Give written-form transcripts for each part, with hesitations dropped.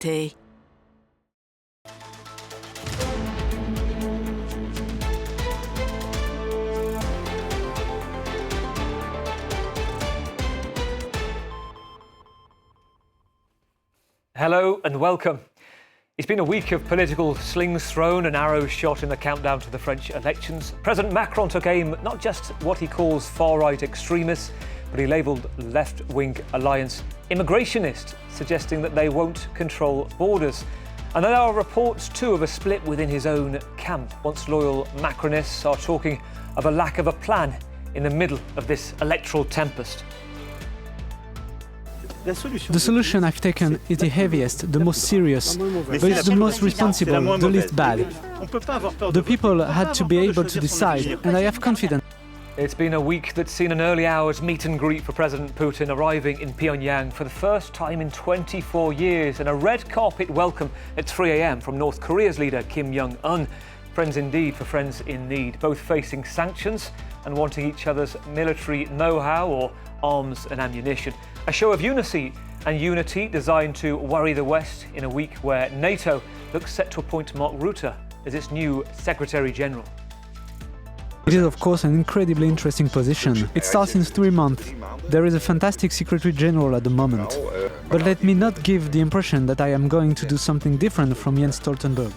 veracity. Hello and welcome. It's been a week of political slings thrown and arrows shot in the countdown to the French elections. President Macron took aim at not just what he calls far-right extremists, but he labelled left-wing alliance immigrationist, suggesting that they won't control borders. And there are reports too of a split within his own camp. Once loyal Macronists are talking of a lack of a plan in the middle of this electoral tempest. The solution I've taken is the heaviest, the most serious, but it's the most responsible, the least bad. The people had to be able to decide, and I have confidence. It's been a week that's seen an early hours meet and greet for President Putin arriving in Pyongyang for the first time in 24 years, and a red carpet welcome at 3 a.m. from North Korea's leader Kim Jong-un. Friends indeed for friends in need, both facing sanctions and wanting each other's military know-how or arms and ammunition. A show of unity designed to worry the West in a week where NATO looks set to appoint Mark Rutte as its new Secretary General. It is, of course, an incredibly interesting position. It starts in 3 months. There is a fantastic Secretary General at the moment. But let me not give the impression that I am going to do something different from Jens Stoltenberg.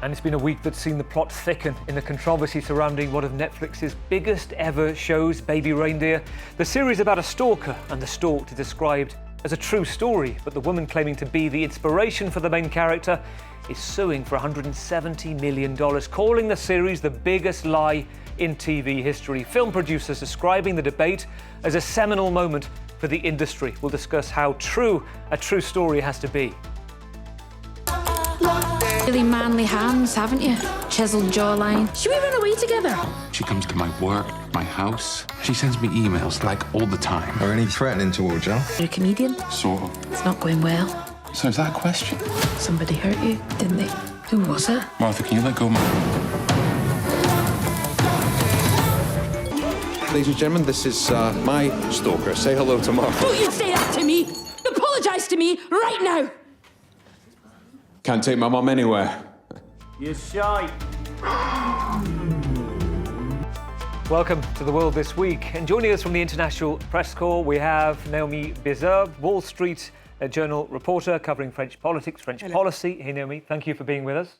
And it's been a week that's seen the plot thicken in the controversy surrounding one of Netflix's biggest ever shows, Baby Reindeer. The series about a stalker, and the stalked is described as a true story, but the woman claiming to be the inspiration for the main character is suing for $170 million, calling the series the biggest lie in TV history. Film producers describing the debate as a seminal moment for the industry. We'll discuss how true a true story has to be. Really manly hands, haven't you? Chiseled jawline. Should we run away together? She comes to my work, my house. She sends me emails like all the time. Are any threatening towards you? You're a comedian? Sort of. It's not going well. So is that a question? Somebody hurt you, didn't they? Who was it? Martha, can you let go of my... Ladies and gentlemen, this is my stalker. Say hello to Mark. Don't you say that to me! Apologise to me right now! Can't take my mum anywhere. You're shy. Welcome to The World This Week. And joining us from the International Press Corps, we have Naomi Bizerbe, Wall Street Journal reporter covering French politics, French policy. Hey, Naomi, thank you for being with us.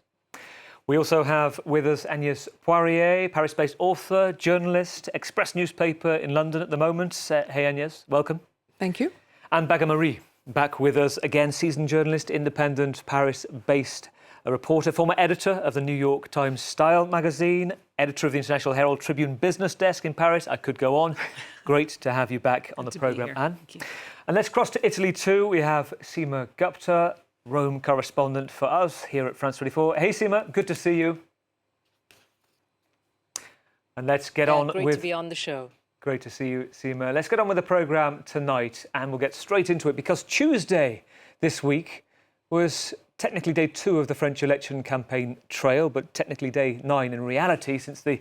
We also have with us Agnès Poirier, Paris-based author, journalist, Express newspaper in London at the moment. Hey, Agnès, welcome. Thank you. And Baga Marie, back with us again, seasoned journalist, independent, Paris-based reporter, former editor of the New York Times Style magazine, editor of the International Herald Tribune business desk in Paris. I could go on. Great to have you back on the programme, Anne. And let's cross to Italy too. We have Seema Gupta, Rome correspondent for us here at France 24. Hey, Seema, good to see you. And let's get on great with... to be on the show. Great to see you, Seema. Let's get on with the programme tonight, and we'll get straight into it, because Tuesday this week was technically day 2 of the French election campaign trail, but technically day 9 in reality, since the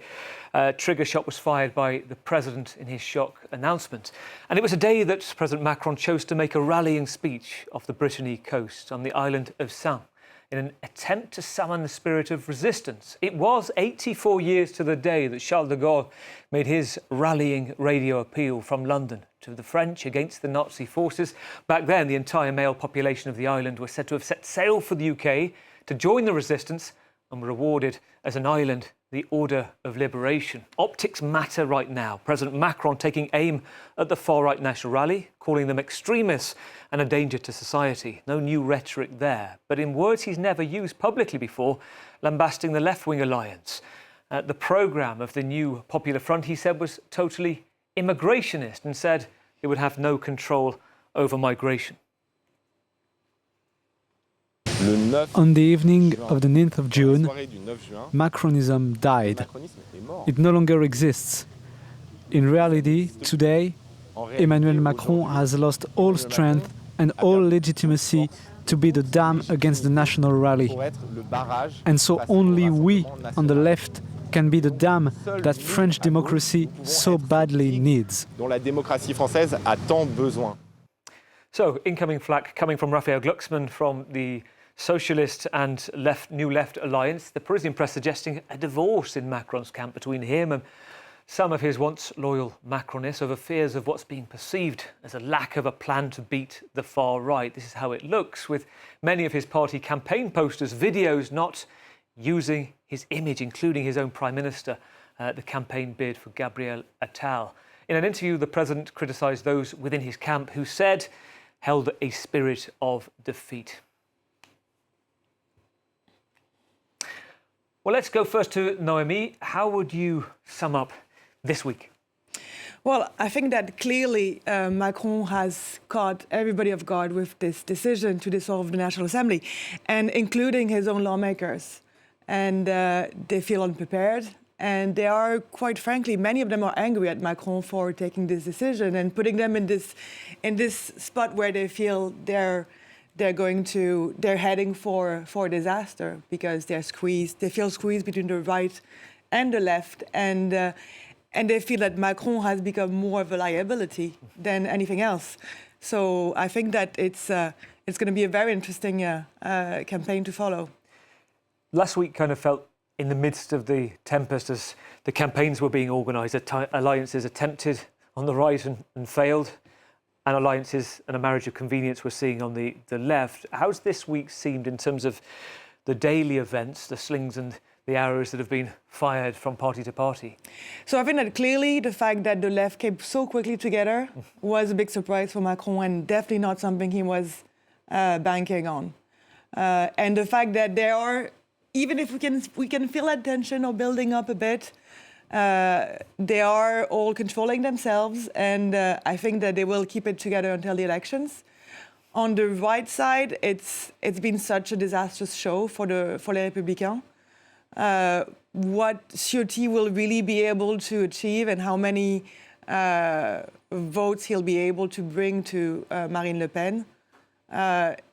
trigger shot was fired by the president in his shock announcement. And it was a day that President Macron chose to make a rallying speech off the Brittany coast on the island of Saint, in an attempt to summon the spirit of resistance. It was 84 years to the day that Charles de Gaulle made his rallying radio appeal from London to the French against the Nazi forces. Back then, the entire male population of the island was said to have set sail for the UK to join the resistance and were awarded as an island the Order of Liberation. Optics matter right now. President Macron taking aim at the far-right National Rally, calling them extremists and a danger to society. No new rhetoric there, but in words he's never used publicly before, lambasting the left-wing alliance. The programme of the new Popular Front, he said, was totally immigrationist and said it would have no control over migration. On the evening of the 9th of June, Macronism died. It no longer exists. In reality, today, Emmanuel Macron has lost all strength and all legitimacy to be the dam against the National Rally. And so only we, on the left, can be the dam that French democracy so badly needs. So, incoming flak coming from Raphael Glucksmann from the socialist and New Left alliance. The Parisian press suggesting a divorce in Macron's camp between him and some of his once loyal Macronists over fears of what's being perceived as a lack of a plan to beat the far right. This is how it looks, with many of his party campaign posters, videos not using his image, including his own Prime Minister, the campaign bid for Gabriel Attal. In an interview, the president criticised those within his camp who said held a spirit of defeat. Well, let's go first to Noémie. How would you sum up this week? Well, I think that clearly Macron has caught everybody off guard with this decision to dissolve the National Assembly, and including his own lawmakers. And they feel unprepared. And they are, quite frankly, many of them are angry at Macron for taking this decision and putting them in this spot where they feel they're heading for disaster, because they feel squeezed between the right and the left, and they feel that Macron has become more of a liability than anything else. So I think that it's going to be a very interesting campaign to follow. Last week kind of felt in the midst of the tempest as the campaigns were being organised. Alliances attempted on the right and failed, and alliances and a marriage of convenience we're seeing on the left. How's this week seemed in terms of the daily events, the slings and the arrows that have been fired from party to party? So I think that clearly the fact that the left came so quickly together was a big surprise for Macron, and definitely not something he was banking on. And the fact that there are, even if we can feel that tension or building up a bit, they are all controlling themselves, and I think that they will keep it together until the elections. On the right side, it's been such a disastrous show for Les Républicains. What Ciotti will really be able to achieve and how many votes he'll be able to bring to Marine Le Pen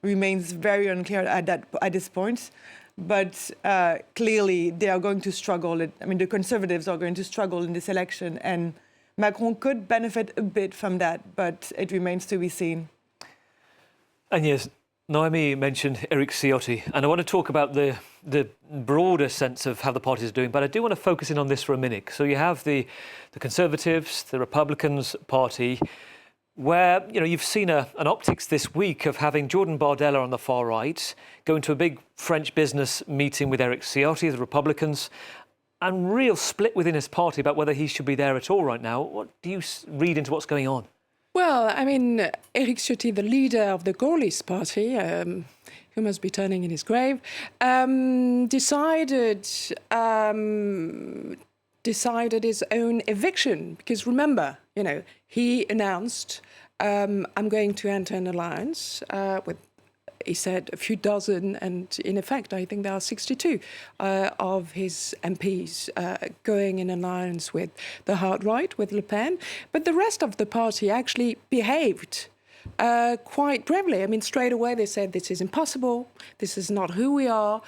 remains very unclear at this point. But clearly, they are going to struggle. The Conservatives are going to struggle in this election, and Macron could benefit a bit from that, but it remains to be seen. And yes, Noémie mentioned Éric Ciotti, and I want to talk about the broader sense of how the parties are doing, but I do want to focus in on this for a minute. So you have the Conservatives, the Republicans Party, where you've seen an optics this week of having Jordan Bardella on the far right going to a big French business meeting with Éric Ciotti, the Republicans, and real split within his party about whether he should be there at all right now. What do you read into what's going on? Well, Éric Ciotti, the leader of the Gaullist party, who must be turning in his grave, decided his own eviction, because remember, he announced, I'm going to enter an alliance with, he said, a few dozen, and in effect, I think there are 62 of his MPs going in alliance with the hard right, with Le Pen. But the rest of the party actually behaved quite bravely. Straight away they said, this is impossible, this is not who we are.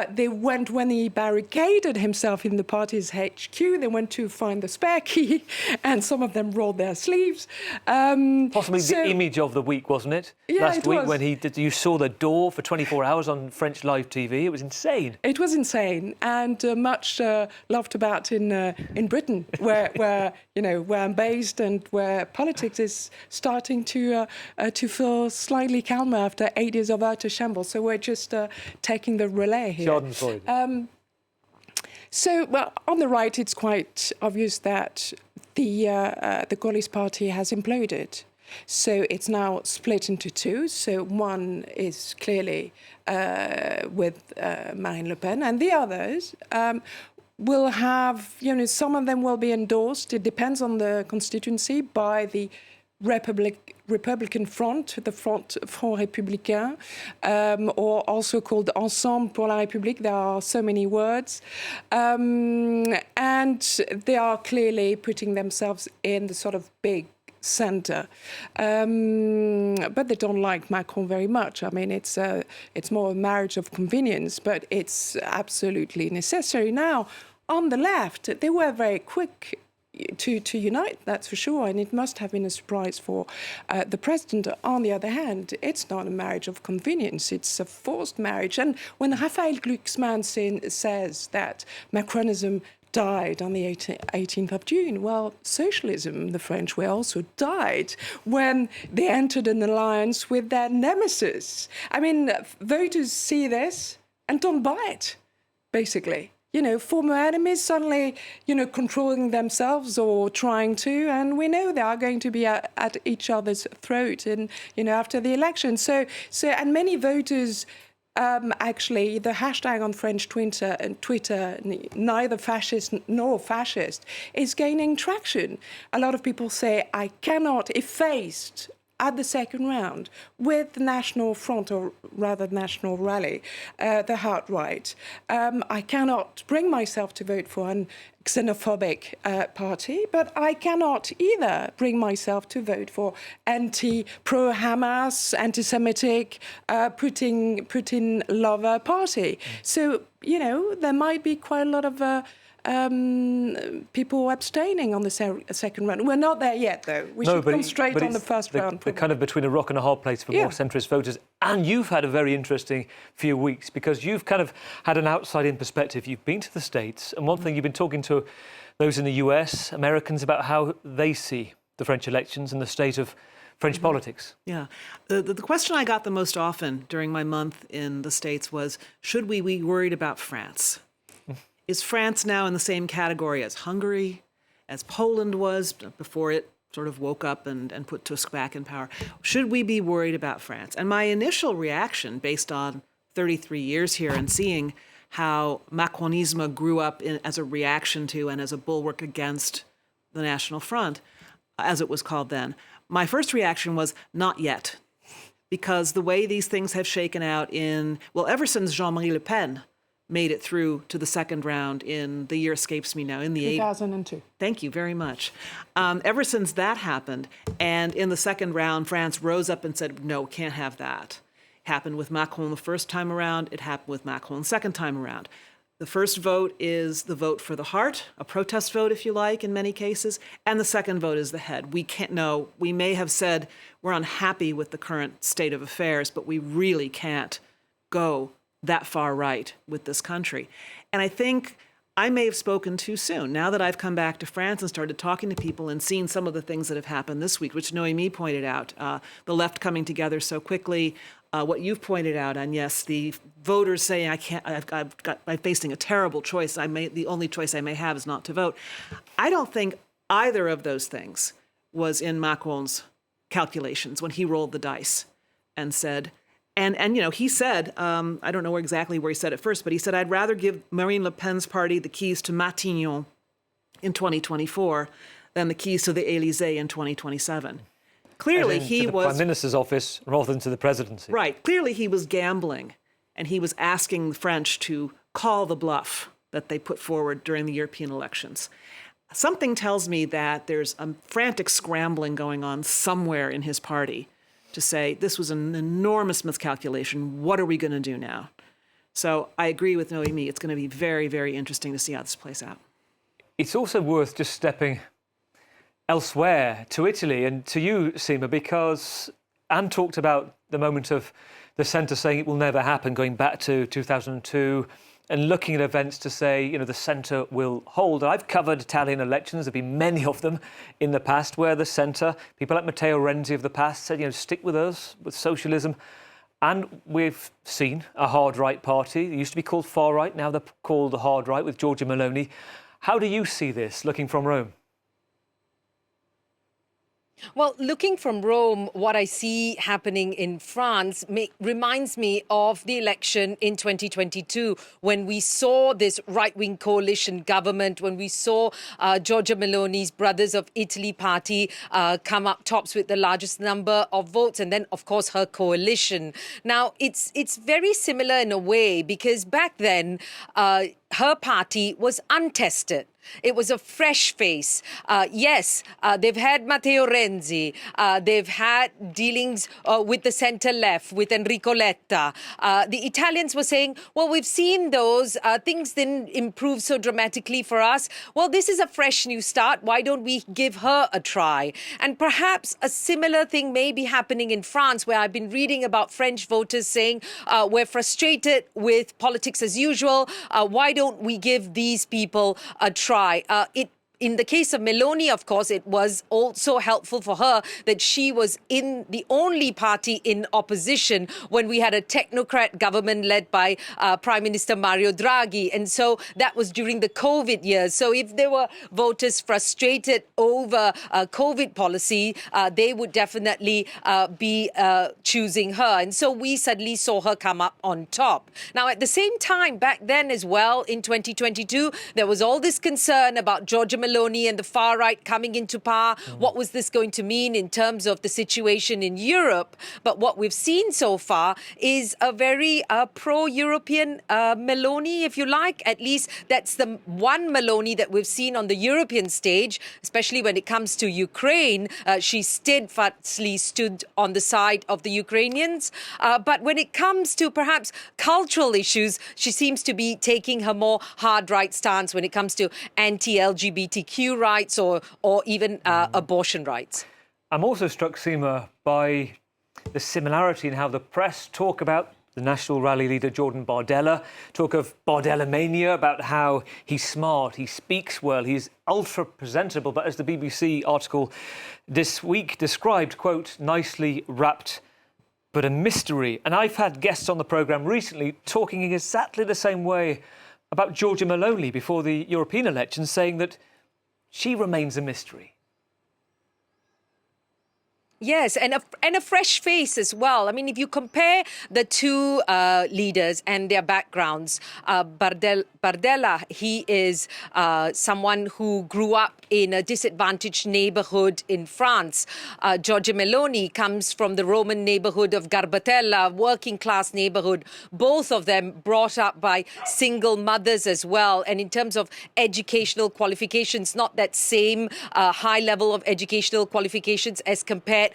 They went, when he barricaded himself in the party's HQ, they went to find the spare key, and some of them rolled their sleeves. Possibly the image of the week, wasn't it? Yeah, Last week when you saw the door for 24 hours on French live TV. It was insane. It was insane, and much laughed about in Britain, where I'm based, and where politics is starting to feel slightly calmer after 8 years of utter shambles. So we're just taking the relay here. Well, on the right, it's quite obvious that the Gaullist party has imploded. So it's now split into two. So one is clearly with Marine Le Pen, and the others will have, some of them will be endorsed. It depends on the constituency, by the Republican Front, the Front Républicain, or also called Ensemble pour la République. There are so many words. And they are clearly putting themselves in the sort of big center. But they don't like Macron very much. It's more a marriage of convenience, but it's absolutely necessary. Now, on the left, they were very quick to unite, that's for sure, and it must have been a surprise for the president. On the other hand, it's not a marriage of convenience, it's a forced marriage. And when Raphael Glucksmann says that Macronism died on the 18th of June, well, socialism, the French way, also died when they entered an alliance with their nemesis. I mean, voters see this and don't buy it, basically. Former enemies suddenly, controlling themselves or trying to, and we know they are going to be at each other's throat, and after the election. So, and many voters, actually, the hashtag on French Twitter, neither fascist nor fascist, is gaining traction. A lot of people say, I cannot efface at the second round with the National Front, or rather National Rally, the hard right. I cannot bring myself to vote for an xenophobic party, but I cannot either bring myself to vote for pro-Hamas, anti-Semitic, Putin lover party. So, there might be quite a lot of people abstaining on the second round. We're not there yet, though. We should concentrate on the first round. They're kind of between a rock and a hard place for more centrist voters. And you've had a very interesting few weeks because you've kind of had an outside-in perspective. You've been to the States, and one thing you've been talking to those in the US, Americans, about how they see the French elections and the state of French politics. Yeah. The question I got the most often during my month in the States was, should we be worried about France? Is France now in the same category as Hungary, as Poland was before it sort of woke up and put Tusk back in power? Should we be worried about France? And my initial reaction, based on 33 years here and seeing how Macronisme grew up as a reaction to and as a bulwark against the National Front, as it was called then, my first reaction was not yet. Because the way these things have shaken out ever since Jean-Marie Le Pen made it through to the second round in, the year escapes me now, in the 2002. Thank you very much. Ever since that happened, and in the second round, France rose up and said, no, can't have that. It happened with Macron the first time around. It happened with Macron the second time around. The first vote is the vote for the heart, a protest vote, if you like, in many cases. And the second vote is the head. We may have said we're unhappy with the current state of affairs, but we really can't go that far right with this country. And I think I may have spoken too soon. Now that I've come back to France and started talking to people and seen some of the things that have happened this week, which Noémie pointed out, the left coming together so quickly, what you've pointed out, and yes, the voters saying, I'm facing a terrible choice. The only choice I may have is not to vote. I don't think either of those things was in Macron's calculations when he rolled the dice and said, And he said, I don't know exactly where he said it first, but he said, I'd rather give Marine Le Pen's party the keys to Matignon in 2024 than the keys to the Élysée in 2027. Clearly, he was... Prime Minister's office rather than to the presidency. Right. Clearly, he was gambling, and he was asking the French to call the bluff that they put forward during the European elections. Something tells me that there's a frantic scrambling going on somewhere in his party to say, this was an enormous miscalculation. What are we going to do now? So I agree with Noémie. It's going to be very, very interesting to see how this plays out. It's also worth just stepping elsewhere to Italy and to you, Seema, because Anne talked about the moment of the centre saying it will never happen, going back to 2002 and looking at events to say, the centre will hold. I've covered Italian elections. There have been many of them in the past where the centre, people like Matteo Renzi of the past said, stick with us, with socialism. And we've seen a hard right party. It used to be called far right. Now they're called the hard right with Giorgia Meloni. How do you see this, looking from Rome? Well, looking from Rome, what I see happening in France reminds me of the election in 2022, when we saw this right-wing coalition government, when we saw Giorgia Meloni's Brothers of Italy party come up tops with the largest number of votes, and then, of course, her coalition. Now, it's very similar in a way, because back then, her party was untested. It was a fresh face. They've had Matteo Renzi. They've had dealings with the centre-left, with Enrico Letta. The Italians were saying, well, we've seen those. Things didn't improve so dramatically for us. Well, this is a fresh new start. Why don't we give her a try? And perhaps a similar thing may be happening in France, where I've been reading about French voters saying, we're frustrated with politics as usual. Why don't we give these people a try? In the case of Meloni, of course, it was also helpful for her that she was in the only party in opposition when we had a technocrat government led by Prime Minister Mario Draghi. And so that was during the COVID years. So if there were voters frustrated over COVID policy, they would definitely be choosing her. And so we suddenly saw her come up on top. Now, at the same time, back then as well, in 2022, there was all this concern about Giorgia Meloni and the far right coming into power. What was this going to mean in terms of the situation in Europe? But what we've seen so far is a very pro-European Meloni, if you like. At least that's the one Meloni that we've seen on the European stage, especially when it comes to Ukraine. She steadfastly stood on the side of the Ukrainians. But when it comes to perhaps cultural issues, she seems to be taking her more hard right stance when it comes to anti-LGBTQ rights or even abortion rights. I'm also struck, Seema, by the similarity in how the press talk about the National Rally leader Jordan Bardella, talk of Bardella mania, about how he's smart, he speaks well, he's ultra presentable, but as the BBC article this week described, quote, nicely wrapped but a mystery. And I've had guests on the programme recently talking in exactly the same way about Giorgia Meloni before the European elections, saying that she remains a mystery. Yes, and a fresh face as well. I mean, if you compare the two leaders and their backgrounds, Bardella, he is someone who grew up in a disadvantaged neighborhood in France. Giorgia Meloni comes from the Roman neighborhood of Garbatella, working class neighborhood. Both of them brought up by single mothers as well. And in terms of educational qualifications, not that same high level of educational qualifications as compared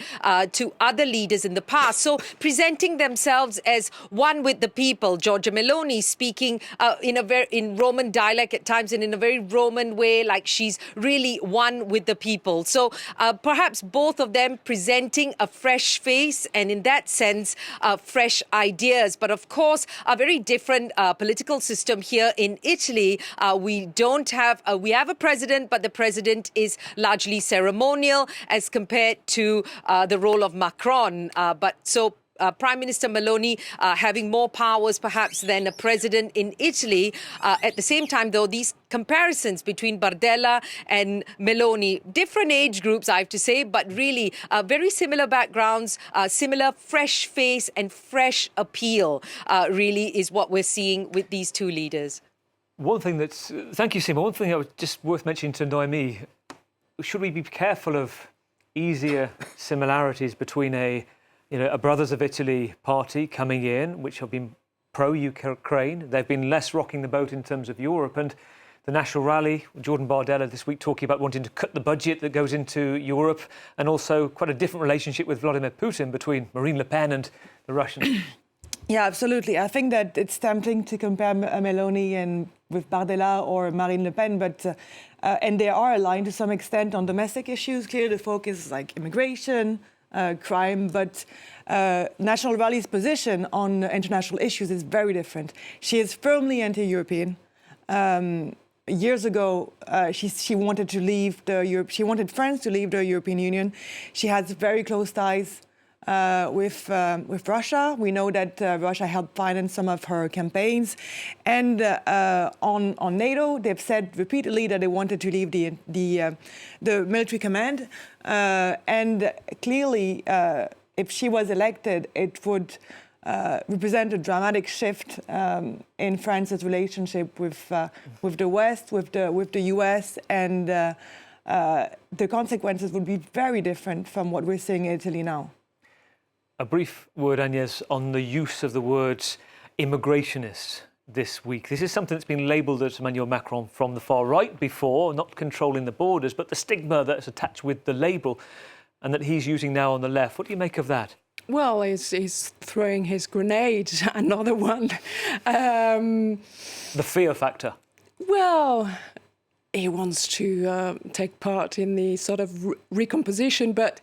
to other leaders in the past. So presenting themselves as one with the people. Giorgia Meloni speaking in Roman dialect at times and in a very Roman way, like she's really one with the people. So perhaps both of them presenting a fresh face and in that sense, fresh ideas. But of course, a very different political system here in Italy. We have a president, but the president is largely ceremonial as compared to the role of Macron. Prime Minister Meloni having more powers perhaps than a president in Italy. At the same time, though, these comparisons between Bardella and Meloni, different age groups, I have to say, but really very similar backgrounds, similar fresh face and fresh appeal really is what we're seeing with these two leaders. Thank you, Seema. One thing that was just worth mentioning to Noemi, should we be careful of easier similarities between a Brothers of Italy party coming in, which have been pro-Ukraine. They've been less rocking the boat in terms of Europe. And the National Rally, Jordan Bardella this week talking about wanting to cut the budget that goes into Europe, and also quite a different relationship with Vladimir Putin between Marine Le Pen and the Russians. Yeah, absolutely. I think that it's tempting to compare Meloni with Bardella or Marine Le Pen, but and they are aligned to some extent on domestic issues. Clearly, the focus is like immigration, crime, but National Rally's position on international issues is very different. She is firmly anti-European. Years ago, she wanted to leave She wanted France to leave the European Union. She has very close ties with Russia. We know that Russia helped finance some of her campaigns, and on NATO, they've said repeatedly that they wanted to leave the military command. And clearly, if she was elected, it would represent a dramatic shift in France's relationship with the West, with the US, and the consequences would be very different from what we're seeing in Italy now. A brief word, Agnes, on the use of the words immigrationist. this week. This is something that's been labelled as Emmanuel Macron from the far right before, not controlling the borders, but the stigma that's attached with the label and that he's using now on the left. What do you make of that? Well, he's throwing his grenade, another one. The fear factor. Well, he wants to take part in the sort of recomposition, but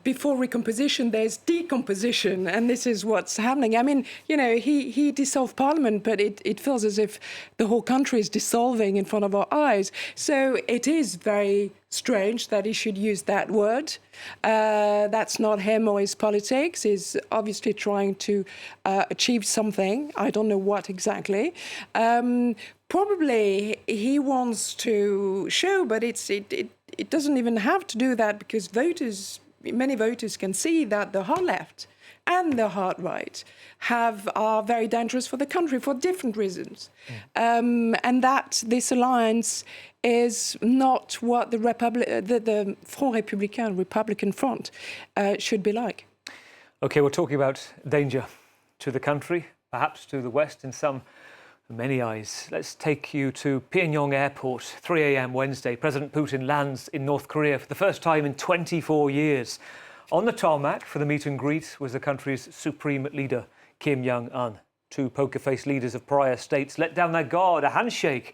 before recomposition, there's decomposition, and this is what's happening. I mean, you know, he dissolved Parliament, but it feels as if the whole country is dissolving in front of our eyes. So it is very strange that he should use that word. That's not him or his politics. He's obviously trying to achieve something. I don't know what exactly. Probably he wants to show, but it doesn't even have to do that, because many voters can see that the hard left and the hard right are very dangerous for the country for different reasons. And that this alliance is not what the Front Républicain, Republican Front, should be like. OK, we're talking about danger to the country, perhaps to the West in many eyes. Let's take you to Pyongyang Airport, 3 a.m. Wednesday. President Putin lands in North Korea for the first time in 24 years. On the tarmac for the meet and greet was the country's supreme leader, Kim Jong-un. Two poker-faced leaders of pariah states let down their guard, a handshake,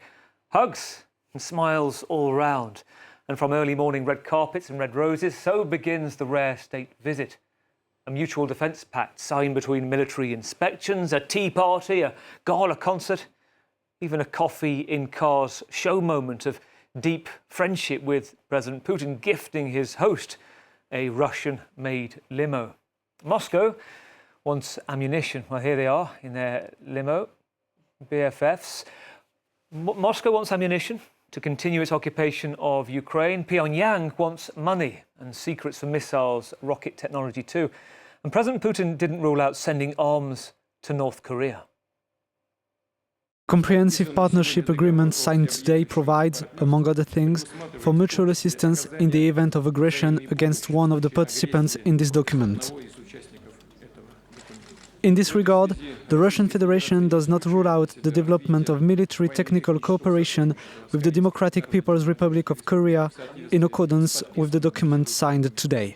hugs and smiles all round. And from early morning red carpets and red roses, so begins the rare state visit. A mutual defence pact signed between military inspections, a tea party, a gala concert, even a coffee in cars show moment of deep friendship, with President Putin gifting his host a Russian-made limo. Moscow wants ammunition. Well, here they are in their limo, BFFs. Moscow wants ammunition to continue its occupation of Ukraine. Pyongyang wants money and secrets for missiles, rocket technology too. And President Putin didn't rule out sending arms to North Korea. Comprehensive partnership agreement signed today provides, among other things, for mutual assistance in the event of aggression against one of the participants in this document. In this regard, the Russian Federation does not rule out the development of military technical cooperation with the Democratic People's Republic of Korea in accordance with the document signed today.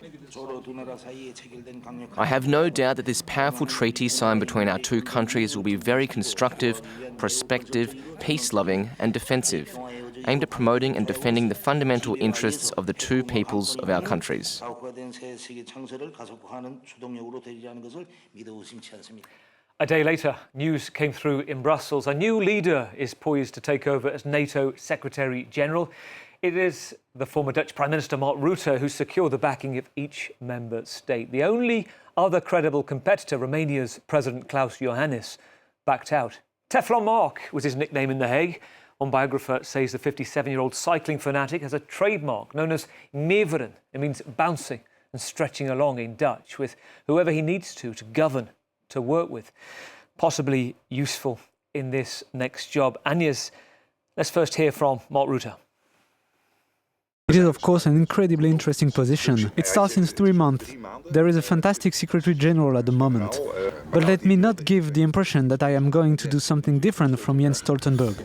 I have no doubt that this powerful treaty signed between our two countries will be very constructive, prospective, peace-loving and defensive, aimed at promoting and defending the fundamental interests of the two peoples of our countries. A day later, news came through in Brussels. A new leader is poised to take over as NATO Secretary-General. It is the former Dutch Prime Minister Mark Rutte who secured the backing of each member state. The only other credible competitor, Romania's President Klaus Iohannis, backed out. Teflon Mark was his nickname in The Hague. One biographer says the 57-year-old cycling fanatic has a trademark known as meveren. It means bouncing and stretching along in Dutch, with whoever he needs to govern, to work with. Possibly useful in this next job. Agnes, let's first hear from Mark Rutte. It is, of course, an incredibly interesting position. It starts in 3 months. There is a fantastic Secretary General at the moment. But let me not give the impression that I am going to do something different from Jens Stoltenberg.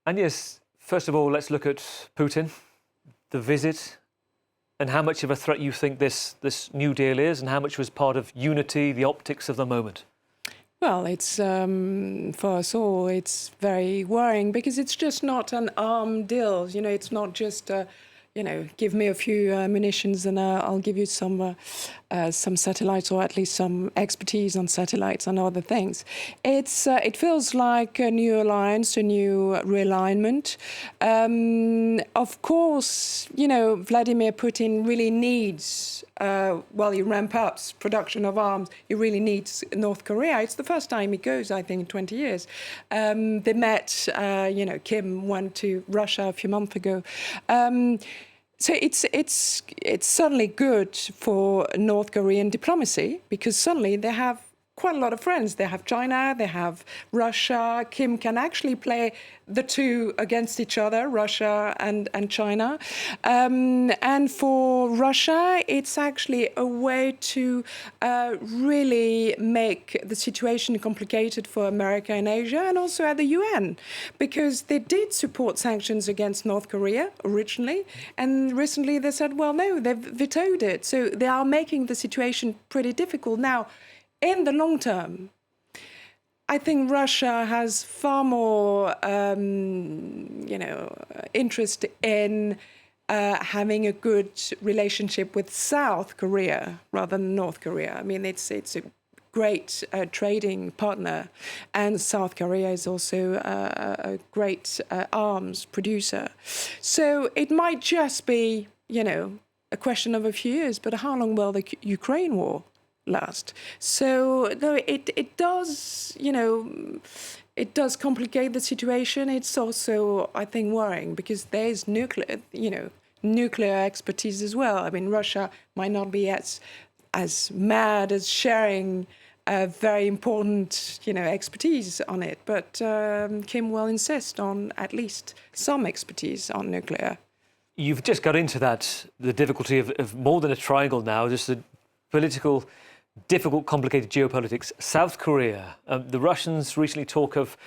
And yes, first of all, let's look at Putin, the visit, and how much of a threat you think this new deal is, and how much was part of unity, the optics of the moment. Well, it's for us all, it's very worrying, because it's just not an armed deal. You know, it's not just, give me a few munitions and I'll give you some satellites, or at least some expertise on satellites and other things. It feels like a new alliance, a new realignment. Of course, Vladimir Putin really needs, while he ramps up production of arms, he really needs North Korea. It's the first time he goes, I think, in 20 years. They met, Kim went to Russia a few months ago. So it's certainly good for North Korean diplomacy, because suddenly they have quite a lot of friends. They have China, they have Russia. Kim can actually play the two against each other, Russia and China. And for Russia, it's actually a way to really make the situation complicated for America and Asia, and also at the UN, because they did support sanctions against North Korea originally, and recently they said, well, no, they've vetoed it. So they are making the situation pretty difficult. Now, in the long term, I think Russia has far more, interest in having a good relationship with South Korea rather than North Korea. I mean, it's a great trading partner, and South Korea is also a great arms producer. So it might just be, a question of a few years, but how long will the Ukraine war last? So though it does, it does complicate the situation. It's also, I think, worrying because there's nuclear expertise as well. I mean, Russia might not be as mad as sharing very important, expertise on it, but Kim will insist on at least some expertise on nuclear. You've just got into that, the difficulty of more than a triangle now, just the political, difficult, complicated geopolitics. South Korea, the Russians recently talk of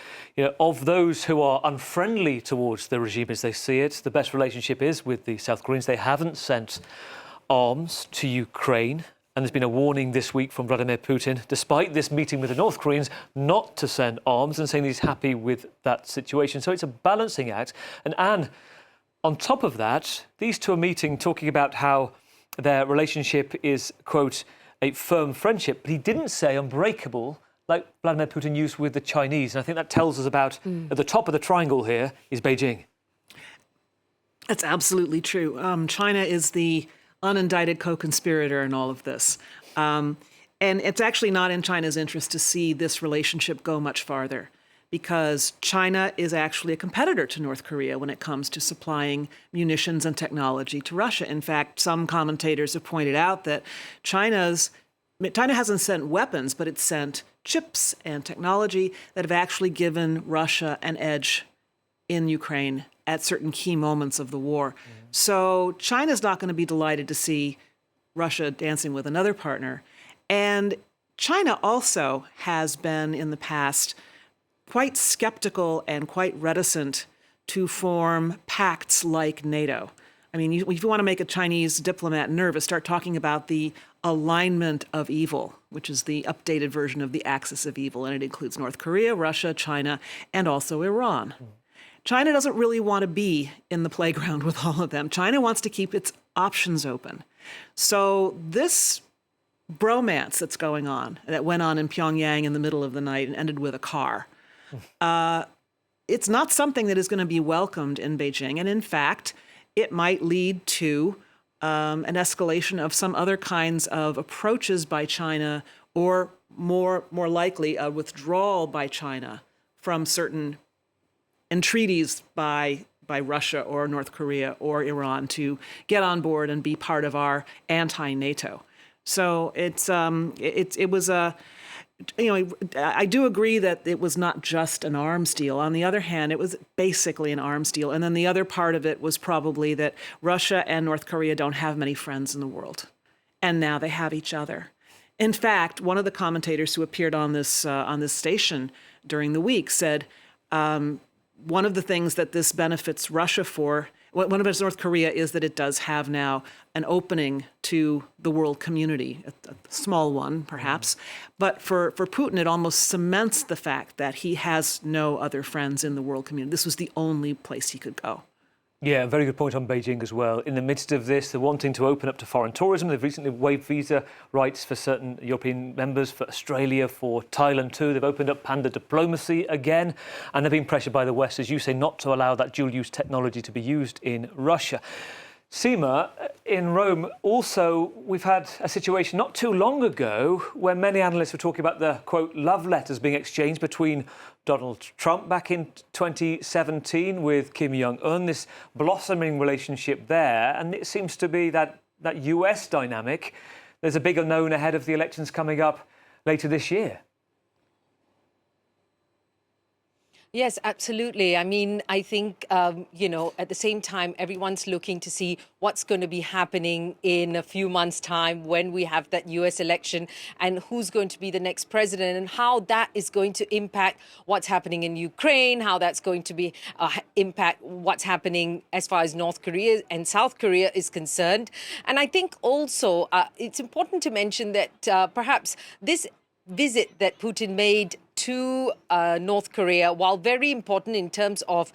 those who are unfriendly towards the regime as they see it. The best relationship is with the South Koreans. They haven't sent arms to Ukraine. And there's been a warning this week from Vladimir Putin, despite this meeting with the North Koreans, not to send arms, and saying he's happy with that situation. So it's a balancing act. And Anne, on top of that, these two are meeting, talking about how their relationship is, quote, a firm friendship. But he didn't say unbreakable, like Vladimir Putin used with the Chinese. And I think that tells us about, at the top of the triangle here, is Beijing. That's absolutely true. China is the unindicted co-conspirator in all of this. And it's actually not in China's interest to see this relationship go much farther, because China is actually a competitor to North Korea when it comes to supplying munitions and technology to Russia. In fact, some commentators have pointed out that China hasn't sent weapons, but it's sent chips and technology that have actually given Russia an edge in Ukraine at certain key moments of the war. So China's not going to be delighted to see Russia dancing with another partner. And China also has been in the past quite skeptical and quite reticent to form pacts like NATO. I mean, if you want to make a Chinese diplomat nervous, start talking about the alignment of evil, which is the updated version of the axis of evil. And it includes North Korea, Russia, China, and also Iran. China doesn't really want to be in the playground with all of them. China wants to keep its options open. So this bromance that's going on, that went on in Pyongyang in the middle of the night and ended with a car, it's not something that is going to be welcomed in Beijing. And in fact, it might lead to an escalation of some other kinds of approaches by China, or more likely a withdrawal by China from certain entreaties by Russia or North Korea or Iran to get on board and be part of our anti-NATO. So it was a, I do agree that it was not just an arms deal. On the other hand, it was basically an arms deal. And then the other part of it was probably that Russia and North Korea don't have many friends in the world. And now they have each other. In fact, one of the commentators who appeared on this station during the week said, one of the things that this benefits Russia for, one of it North Korea, is that it does have now an opening to the world community, a small one perhaps. But for Putin, it almost cements the fact that he has no other friends in the world community. This was the only place he could go. Yeah, very good point on Beijing as well. In the midst of this, they're wanting to open up to foreign tourism. They've recently waived visa rights for certain European members, for Australia, for Thailand too. They've opened up panda diplomacy again, and they're being pressured by the West, as you say, not to allow that dual-use technology to be used in Russia. Seema, in Rome, also, we've had a situation not too long ago where many analysts were talking about the, quote, love letters being exchanged between Donald Trump back in 2017 with Kim Jong-un, this blossoming relationship there. And it seems to be that US dynamic. There's a big unknown ahead of the elections coming up later this year. Yes, absolutely. I mean, I think, you know, at the same time, everyone's looking to see what's going to be happening in a few months' time when we have that US election and who's going to be the next president and how that is going to impact what's happening in Ukraine, how that's going to be impact what's happening as far as North Korea and South Korea is concerned. And I think also it's important to mention that perhaps this visit that Putin made to North Korea, while very important in terms of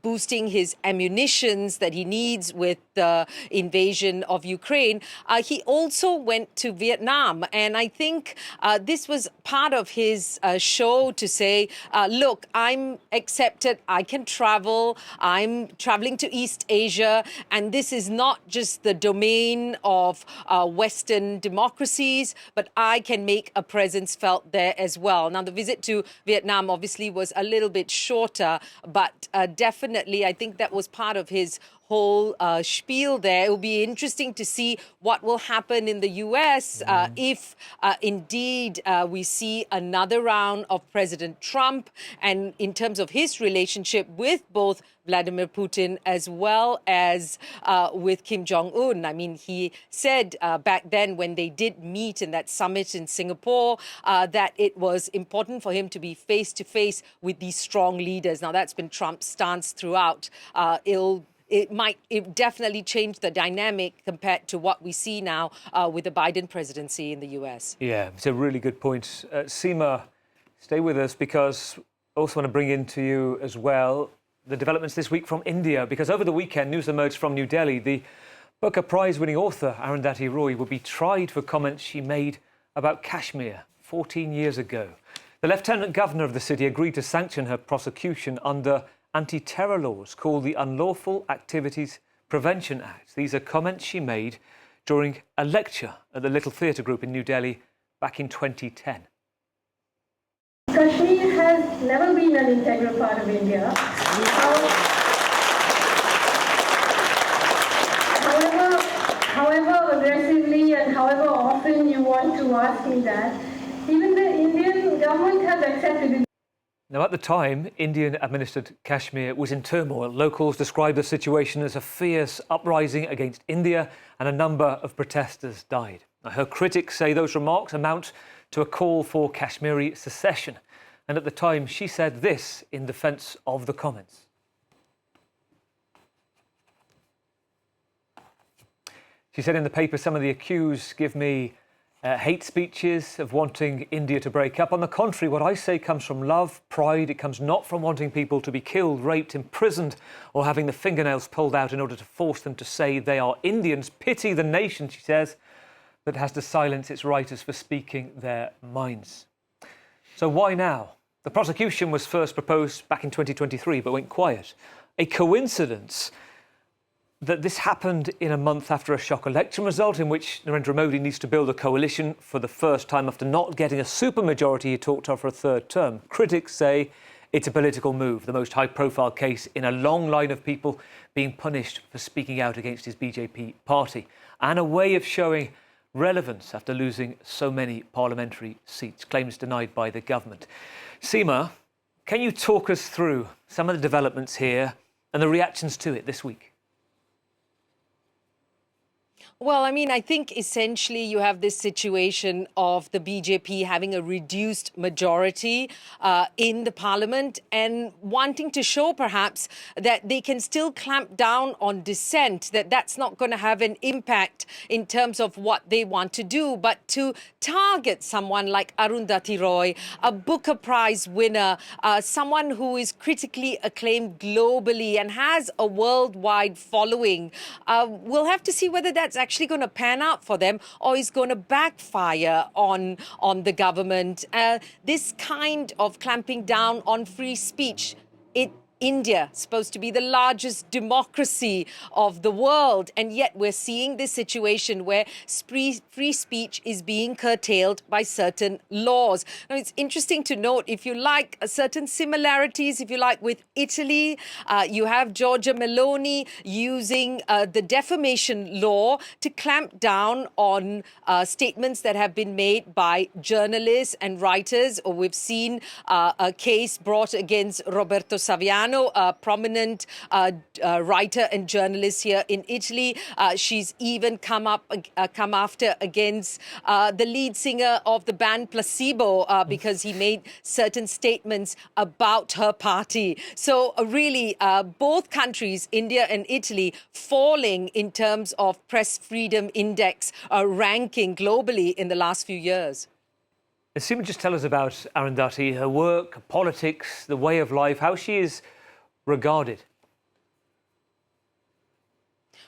boosting his ammunitions that he needs with the invasion of Ukraine, he also went to Vietnam. And I think this was part of his show to say, look, I'm accepted, I can travel, I'm traveling to East Asia, and this is not just the domain of Western democracies, but I can make a presence felt there as well. Now, the visit to Vietnam obviously was a little bit shorter, but definitely I think that was part of his whole spiel there. It will be interesting to see what will happen in the US if indeed we see another round of President Trump, and in terms of his relationship with both Vladimir Putin as well as with Kim Jong-un. I mean, he said back then when they did meet in that summit in Singapore that it was important for him to be face-to-face with these strong leaders. Now, that's been Trump's stance throughout. It definitely changed the dynamic compared to what we see now with the Biden presidency in the US. Yeah, it's a really good point. Seema, stay with us because I also want to bring into you as well the developments this week from India, because over the weekend, news emerged from New Delhi. The Booker Prize-winning author, Arundhati Roy, will be tried for comments she made about Kashmir 14 years ago. The Lieutenant Governor of the city agreed to sanction her prosecution under anti-terror laws called the Unlawful Activities Prevention Act. These are comments she made during a lecture at the Little Theatre Group in New Delhi back in 2010. Kashmir has never been an integral part of India. However aggressively and however often you want to ask me that, even the Indian government has accepted it. Now, at the time, Indian-administered Kashmir was in turmoil. Locals described the situation as a fierce uprising against India, and a number of protesters died. Now, her critics say those remarks amount to a call for Kashmiri secession. And at the time, she said this in defence of the comments. She said in the paper, some of the accused give me hate speeches of wanting India to break up. On the contrary, what I say comes from love, pride. It comes not from wanting people to be killed, raped, imprisoned, or having the fingernails pulled out in order to force them to say they are Indians. Pity the nation, she says, that has to silence its writers for speaking their minds. So why now? The prosecution was first proposed back in 2023, but went quiet. A coincidence that this happened in a month after a shock election result in which Narendra Modi needs to build a coalition for the first time after not getting a supermajority he talked of for a third term. Critics say it's a political move, the most high-profile case in a long line of people being punished for speaking out against his BJP party, and a way of showing relevance after losing so many parliamentary seats, claims denied by the government. Seema, can you talk us through some of the developments here and the reactions to it this week? Well, I mean, I think essentially you have this situation of the BJP having a reduced majority in the parliament and wanting to show perhaps that they can still clamp down on dissent, that that's not going to have an impact in terms of what they want to do, but to target someone like Arundhati Roy, a Booker Prize winner, someone who is critically acclaimed globally and has a worldwide following. We'll have to see whether that's actually going to pan out for them or is going to backfire on the government. This kind of clamping down on free speech, it India, supposed to be the largest democracy of the world. And yet we're seeing this situation where free speech is being curtailed by certain laws. Now, it's interesting to note, if you like, certain similarities, if you like, with Italy. You have Giorgia Meloni using the defamation law to clamp down on statements that have been made by journalists and writers. Or we've seen a case brought against Roberto Saviano, a prominent writer and journalist here in Italy. She's even come after against the lead singer of the band Placebo because he made certain statements about her party. So really, both countries, India and Italy, falling in terms of press freedom index ranking globally in the last few years. Seema, just tell us about Arundhati, her work, politics, the way of life, how she is regarded.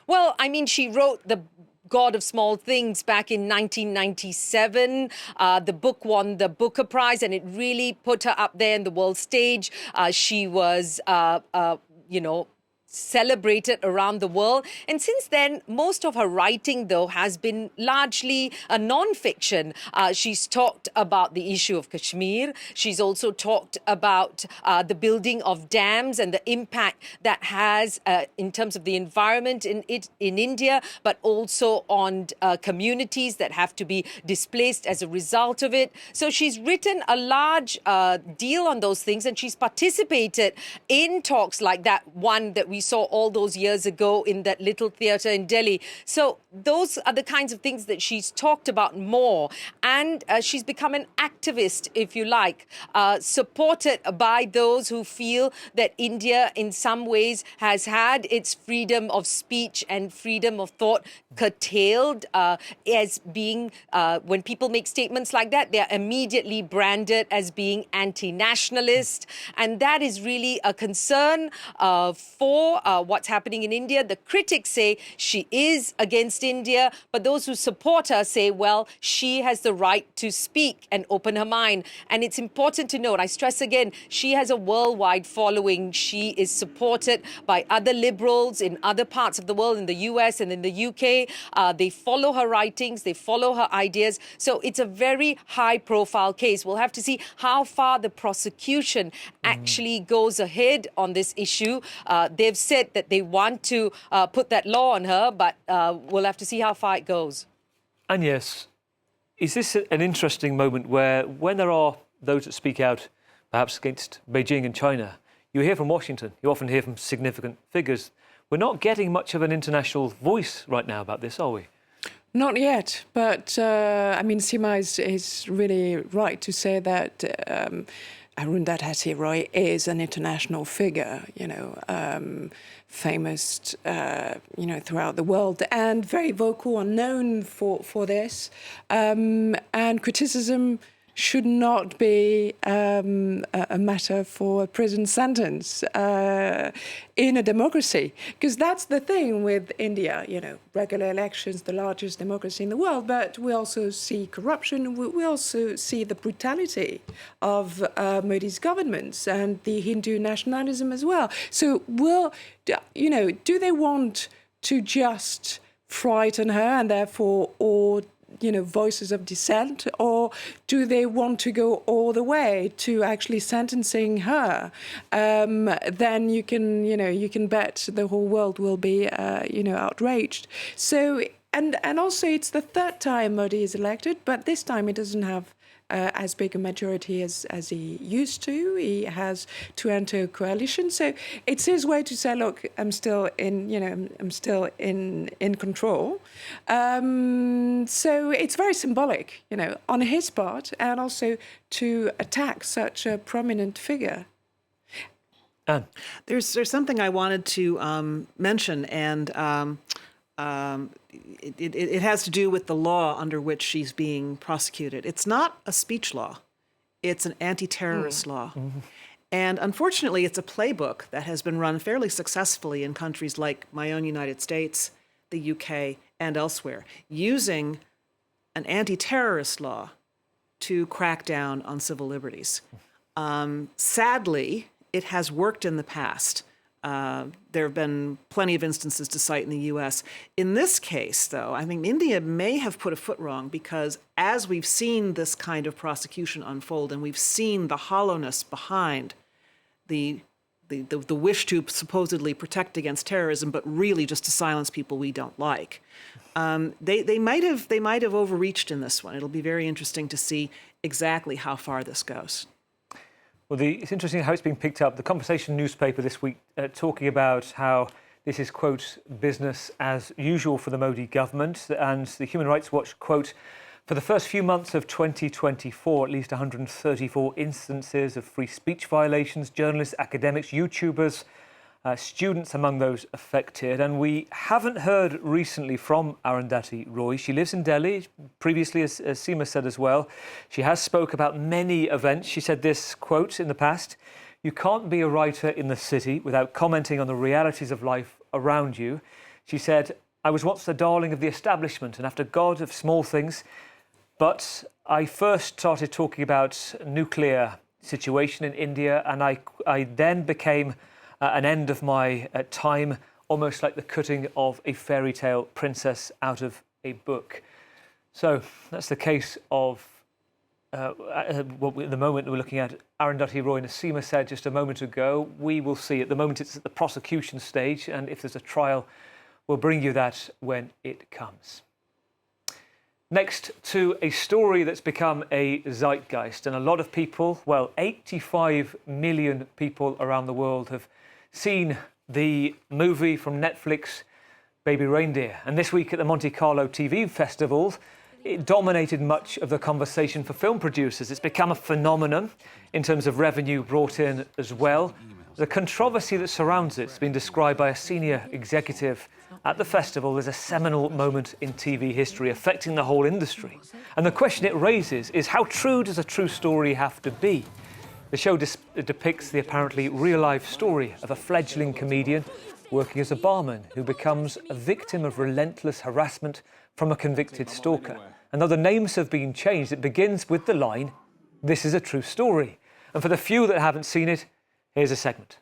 Well, I mean, she wrote The God of Small Things back in 1997. The book won the Booker Prize, and it really put her up there in the world stage. She was, celebrated around the world. And since then, most of her writing, though, has been largely a non-fiction. She's talked about the issue of Kashmir. She's also talked about the building of dams and the impact that has in terms of the environment in India, but also on communities that have to be displaced as a result of it. So she's written a large deal on those things, and she's participated in talks like that one that we saw all those years ago in that little theatre in Delhi. So those are the kinds of things that she's talked about more. And she's become an activist, if you like, supported by those who feel that India in some ways has had its freedom of speech and freedom of thought curtailed as being, when people make statements like that, they're immediately branded as being anti-nationalist. And that is really a concern for what's happening in India. The critics say she is against India, but those who support her say, well, she has the right to speak and open her mind. And it's important to note, I stress again, she has a worldwide following. She is supported by other liberals in other parts of the world, in the US and in the UK. They follow her writings, they follow her ideas. So it's a very high-profile case. We'll have to see how far the prosecution actually goes ahead on this issue. They've said that they want to put that law on her, but we'll have to see how far it goes. And yes, is this an interesting moment where, when there are those that speak out, perhaps against Beijing and China, you hear from Washington, you often hear from significant figures. We're not getting much of an international voice right now about this, are we? Not yet, but I mean, Seema is really right to say that Arundhati Roy is an international figure, famous, throughout the world, and very vocal and known for this. And criticism should not be a matter for a prison sentence in a democracy. Because that's the thing with India, regular elections, the largest democracy in the world, but we also see corruption, we also see the brutality of Modi's governments and the Hindu nationalism as well. So do they want to just frighten her and therefore, or voices of dissent, or do they want to go all the way to actually sentencing her? Then you can bet the whole world will be, outraged. So, and also it's the third time Modi is elected, but this time he doesn't have as big a majority as he used to. He has to enter a coalition. So it's his way to say, look, I'm still in control. So it's very symbolic, on his part, and also to attack such a prominent figure. Anne. There's something I wanted to mention, and it has to do with the law under which she's being prosecuted. It's not a speech law. It's an anti-terrorist law. Mm-hmm. And unfortunately, it's a playbook that has been run fairly successfully in countries like my own United States, the UK, and elsewhere, using an anti-terrorist law to crack down on civil liberties. Sadly, it has worked in the past. There have been plenty of instances to cite in the U.S. In this case, though, I think India may have put a foot wrong because as we've seen this kind of prosecution unfold and we've seen the hollowness behind the wish to supposedly protect against terrorism, but really just to silence people we don't like, they might have overreached in this one. It'll be very interesting to see exactly how far this goes. Well, it's interesting how it's been picked up. The Conversation newspaper this week talking about how this is, quote, business as usual for the Modi government. And the Human Rights Watch, quote, for the first few months of 2024, at least 134 instances of free speech violations, journalists, academics, YouTubers, students among those affected. And we haven't heard recently from Arundhati Roy. She lives in Delhi, previously, as Seema said as well. She has spoke about many events. She said this, quote, in the past, "You can't be a writer in the city without commenting on the realities of life around you." She said, "I was once the darling of the establishment and after God of small things, but I first started talking about nuclear situation in India and I then became an end of my time, almost like the cutting of a fairy tale princess out of a book." So that's the case of at the moment we're looking at Arundhati Roy, and as Seema said just a moment ago, we will see. At the moment it's at the prosecution stage, and if there's a trial, we'll bring you that when it comes. Next to a story that's become a zeitgeist, and a lot of people, well, 85 million people around the world have seen the movie from Netflix, Baby Reindeer. And this week at the Monte Carlo TV Festival, it dominated much of the conversation for film producers. It's become a phenomenon in terms of revenue brought in as well. The controversy that surrounds it has been described by a senior executive at the festival as a seminal moment in TV history, affecting the whole industry. And the question it raises is, how true does a true story have to be? The show depicts the apparently real-life story of a fledgling comedian working as a barman who becomes a victim of relentless harassment from a convicted stalker. And though the names have been changed, it begins with the line, "This is a true story." And for the few that haven't seen it, here's a segment.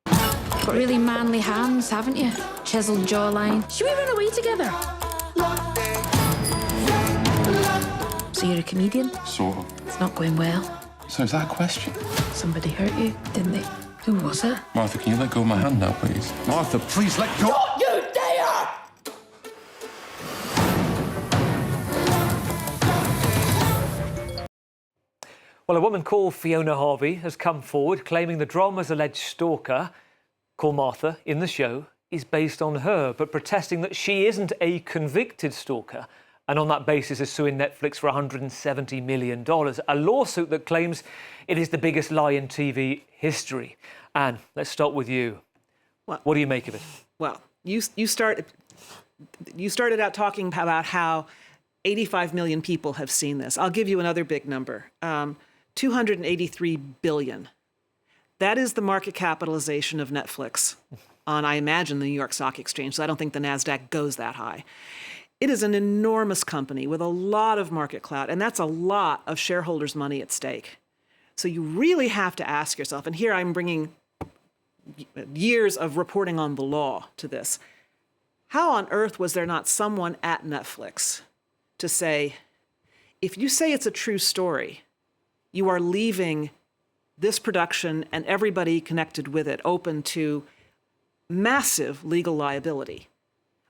Got really manly hands, haven't you? Chiseled jawline. Should we run away together? So you're a comedian? Sort of. It's not going well. So is that a question? Somebody hurt you, didn't they? Who was it? Martha, can you let go of my hand now, please? Martha, please let go! Don't you dare! Well, a woman called Fiona Harvey has come forward claiming the drama's alleged stalker, called Martha, in the show is based on her, but protesting that she isn't a convicted stalker, and on that basis is suing Netflix for $170 million, a lawsuit that claims it is the biggest lie in TV history. Anne, let's start with you. What do you make of it? Well, you started out talking about how 85 million people have seen this. I'll give you another big number, 283 billion. That is the market capitalization of Netflix on, I imagine, the New York Stock Exchange. So I don't think the NASDAQ goes that high. It is an enormous company with a lot of market clout, and that's a lot of shareholders' money at stake. So you really have to ask yourself, and here I'm bringing years of reporting on the law to this. How on earth was there not someone at Netflix to say, if you say it's a true story, you are leaving this production and everybody connected with it open to massive legal liability?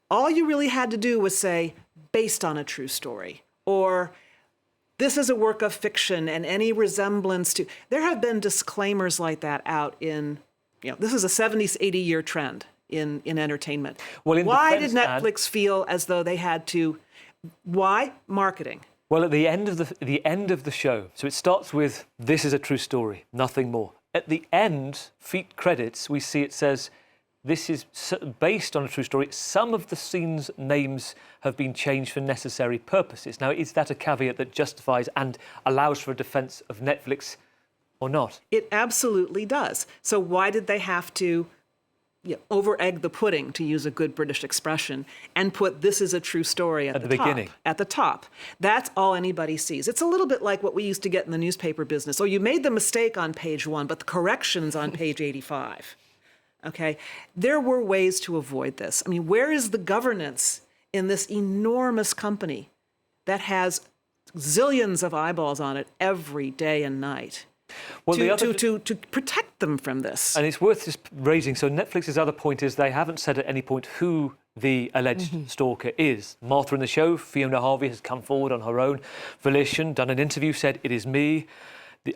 All you really had to do was say, based on a true story, or this is a work of fiction and any resemblance to... There have been disclaimers like that out in, this is a 70s, 80-year trend in entertainment. Well, why did Netflix feel as though they had to... Why? Marketing. Well, at the end of the show, so it starts with, "This is a true story," nothing more. At the end, feat credits, we see it says, "This is based on a true story. Some of the scenes' names have been changed for necessary purposes." Now, is that a caveat that justifies and allows for a defense of Netflix or not? It absolutely does. So why did they have to over-egg the pudding, to use a good British expression, and put "this is a true story" at the beginning. At the top. That's all anybody sees. It's a little bit like what we used to get in the newspaper business. Oh, you made the mistake on page 1, but the correction's on page 85. Okay? There were ways to avoid this. I mean, where is the governance in this enormous company that has zillions of eyeballs on it every day and night? Well, to protect them from this. And it's worth just raising, so Netflix's other point is they haven't said at any point who the alleged stalker is. Martha in the show, Fiona Harvey, has come forward on her own volition, done an interview, said, "It is me.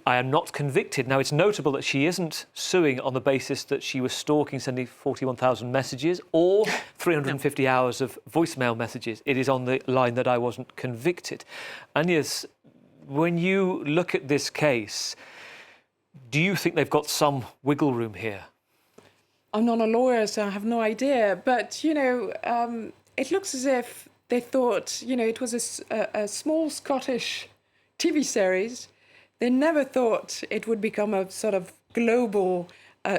I am not convicted." Now, it's notable that she isn't suing on the basis that she was stalking, sending 41,000 messages or 350 hours of voicemail messages. It is on the line that I wasn't convicted. And yes, when you look at this case, do you think they've got some wiggle room here? I'm not a lawyer, so I have no idea. But, it looks as if they thought, it was a small Scottish TV series. They never thought it would become a sort of global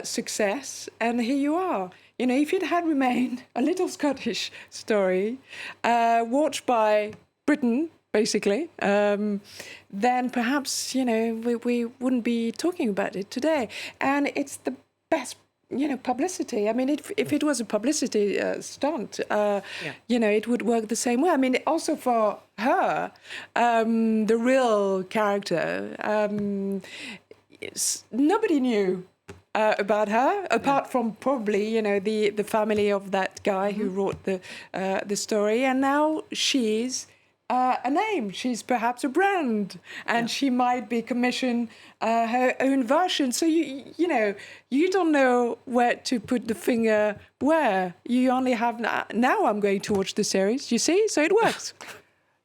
success. And here you are. If it had remained a little Scottish story, watched by Britain, basically, then perhaps, we wouldn't be talking about it today. And it's the best, publicity. I mean, if it was a publicity stunt, it would work the same way. I mean, also for her, the real character, nobody knew about her, apart from probably, the family of that guy who wrote the story. And now she's a name. She's perhaps a brand, and she might be commissioned her own version. So you don't know where to put the finger where. You only have now. I'm going to watch the series. You see, so it works.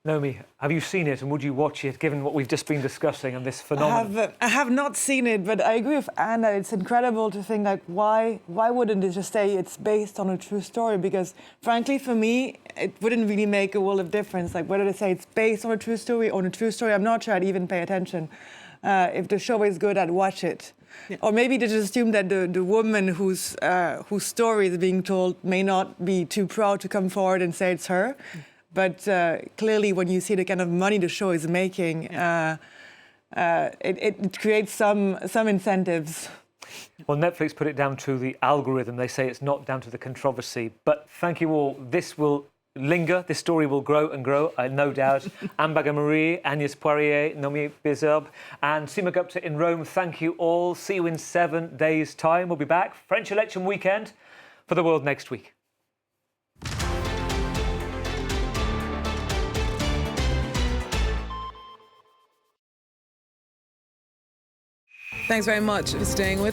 Naomi, have you seen it, and would you watch it, given what we've just been discussing and this phenomenon? I have not seen it, but I agree with Anna. It's incredible to think, why wouldn't it just say it's based on a true story? Because, frankly, for me, it wouldn't really make a world of difference. Whether they say it's based on a true story or on a true story, I'm not sure I'd even pay attention. If the show is good, I'd watch it. Yeah. Or maybe they just assume that the woman whose story is being told may not be too proud to come forward and say it's her. But clearly, when you see the kind of money the show is making, it creates some incentives. Well, Netflix put it down to the algorithm. They say it's not down to the controversy. But thank you all. This will linger. This story will grow and grow, no doubt. Anne Baga-Marie, Agnès Poirier, Naomi Bizub, and Sima Gupta in Rome. Thank you all. See you in 7 days' time. We'll be back. French election weekend for the world next week. Thanks very much for staying with